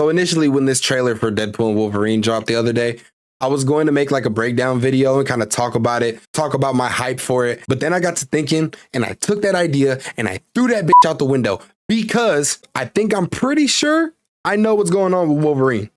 So initially when this trailer for Deadpool and Wolverine dropped the other day, I was going to make like a breakdown video and kind of talk about it, talk about my hype for it. But then I got to thinking and I took that idea and I threw that bitch out the window because I think I'm pretty sure I know what's going on with Wolverine.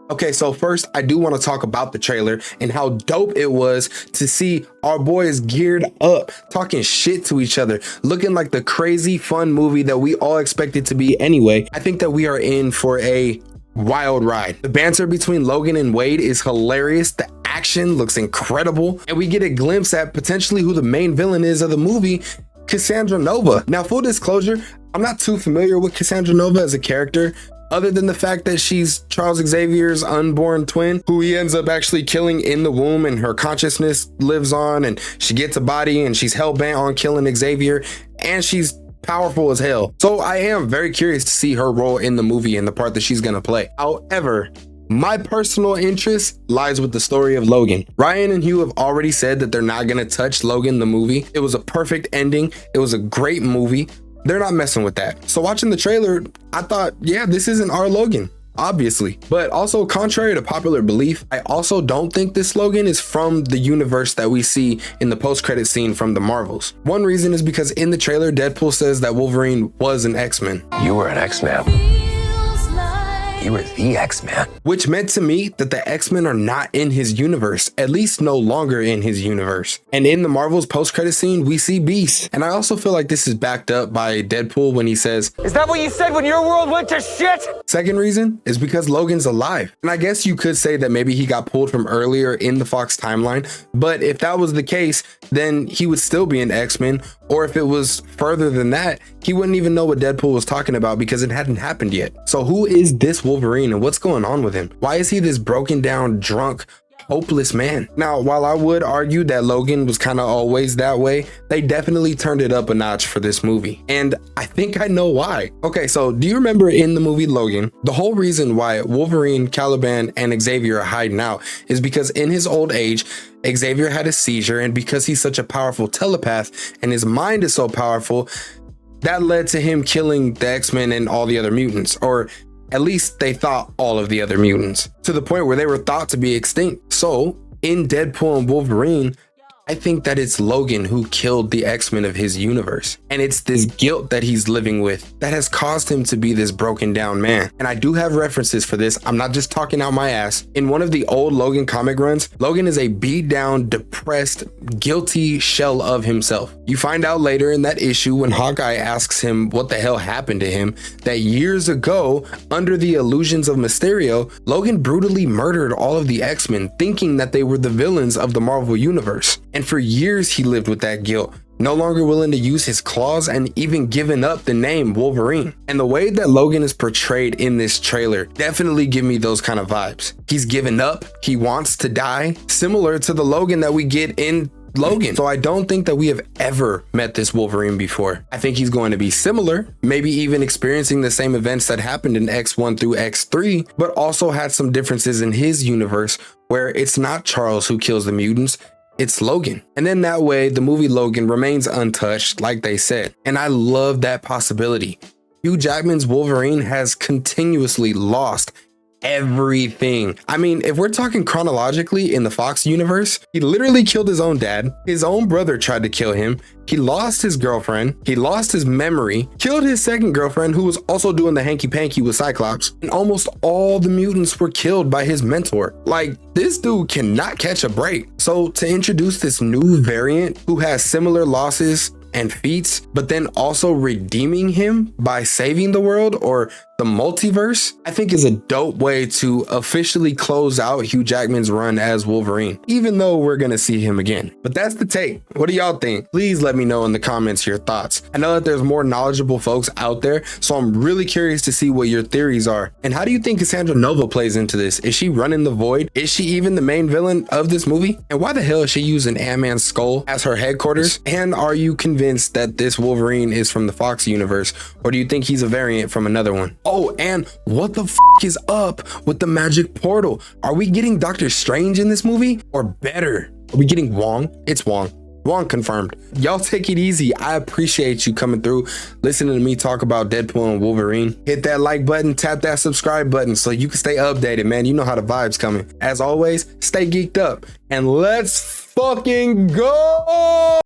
Okay, so first I do want to talk about the trailer and how dope it was to see our boys geared up, talking shit to each other, looking like the crazy fun movie that we all expected to be anyway. I think that we are in for a wild ride. The banter between Logan and Wade is hilarious. The action looks incredible. And we get a glimpse at potentially who the main villain is of the movie, Cassandra Nova. Now, full disclosure, I'm not too familiar with Cassandra Nova as a character, other than the fact that she's Charles Xavier's unborn twin, who he ends up actually killing in the womb, and her consciousness lives on and she gets a body and she's hell-bent on killing Xavier, and she's powerful as hell. So I am very curious to see her role in the movie and the part that she's gonna play. However, my personal interest lies with the story of Logan. Ryan and Hugh have already said that they're not gonna touch Logan the movie. It was a perfect ending. It was a great movie. They're not messing with that. So watching the trailer, I thought, yeah, this isn't our Logan, obviously. But also, contrary to popular belief, I also don't think this Logan is from the universe that we see in the post-credit scene from the Marvels. One reason is because in the trailer, Deadpool says that Wolverine was an X-Men. You were an X-Man. You were the X-Man. Which meant to me that the X-Men are not in his universe, at least no longer in his universe. And in the Marvel's post-credit scene, we see Beast. And I also feel like this is backed up by Deadpool when he says, "Is that what you said when your world went to shit?" Second reason is because Logan's alive. And I guess you could say that maybe he got pulled from earlier in the Fox timeline. But if that was the case, then he would still be an X-Men. Or if it was further than that, he wouldn't even know what Deadpool was talking about because it hadn't happened yet. So who is this Wolverine and what's going on with him? Why is he this broken down, drunk, hopeless man? Now, while I would argue that Logan was kind of always that way, they definitely turned it up a notch for this movie. And I think I know why. Okay, so do you remember in the movie Logan, the whole reason why Wolverine, Caliban, and Xavier are hiding out is because in his old age, Xavier had a seizure, and because he's such a powerful telepath and his mind is so powerful, that led to him killing the X-Men and all the other mutants, or at least they thought all of the other mutants, to the point where they were thought to be extinct. So in Deadpool and Wolverine, I think that it's Logan who killed the X-Men of his universe. And it's this guilt that he's living with that has caused him to be this broken down man. And I do have references for this. I'm not just talking out my ass. In one of the old Logan comic runs, Logan is a beat down, depressed, guilty shell of himself. You find out later in that issue when Hawkeye asks him what the hell happened to him, that years ago, under the illusions of Mysterio, Logan brutally murdered all of the X-Men, thinking that they were the villains of the Marvel Universe. And for years he lived with that guilt, no longer willing to use his claws and even giving up the name Wolverine. And the way that Logan is portrayed in this trailer definitely give me those kind of vibes. He's given up, he wants to die, similar to the Logan that we get in Logan. So I don't think that we have ever met this Wolverine before. I think he's going to be similar, maybe even experiencing the same events that happened in X1 through X3, but also had some differences in his universe where it's not Charles who kills the mutants, it's Logan. And then that way the movie Logan remains untouched, like they said. And I love that possibility. Hugh Jackman's Wolverine has continuously lost everything. I mean, if we're talking chronologically in the Fox universe, he literally killed his own dad. His own brother tried to kill him. He lost his girlfriend. He lost his memory, killed his second girlfriend who was also doing the hanky panky with Cyclops. And almost all the mutants were killed by his mentor. Like, this dude cannot catch a break. So to introduce this new variant who has similar losses and feats, but then also redeeming him by saving the world or the multiverse, I think is a dope way to officially close out Hugh Jackman's run as Wolverine, even though we're gonna see him again. But that's the take. What do y'all think? Please let me know in the comments your thoughts. I know that there's more knowledgeable folks out there, so I'm really curious to see what your theories are. And how do you think Cassandra Nova plays into this? Is she running the void? Is she even the main villain of this movie? And why the hell is she using Ant-Man's skull as her headquarters? And are you convinced that this Wolverine is from the Fox universe, or do you think he's a variant from another one? Oh, and what the f is up with the magic portal? Are we getting Doctor Strange in this movie? Or better, are we getting Wong? It's Wong. One confirmed. Y'all take it easy. I appreciate you coming through, listening to me talk about Deadpool and Wolverine. Hit that like button, tap that subscribe button so you can stay updated, man. You know how the vibe's coming. As always, stay geeked up and let's fucking go.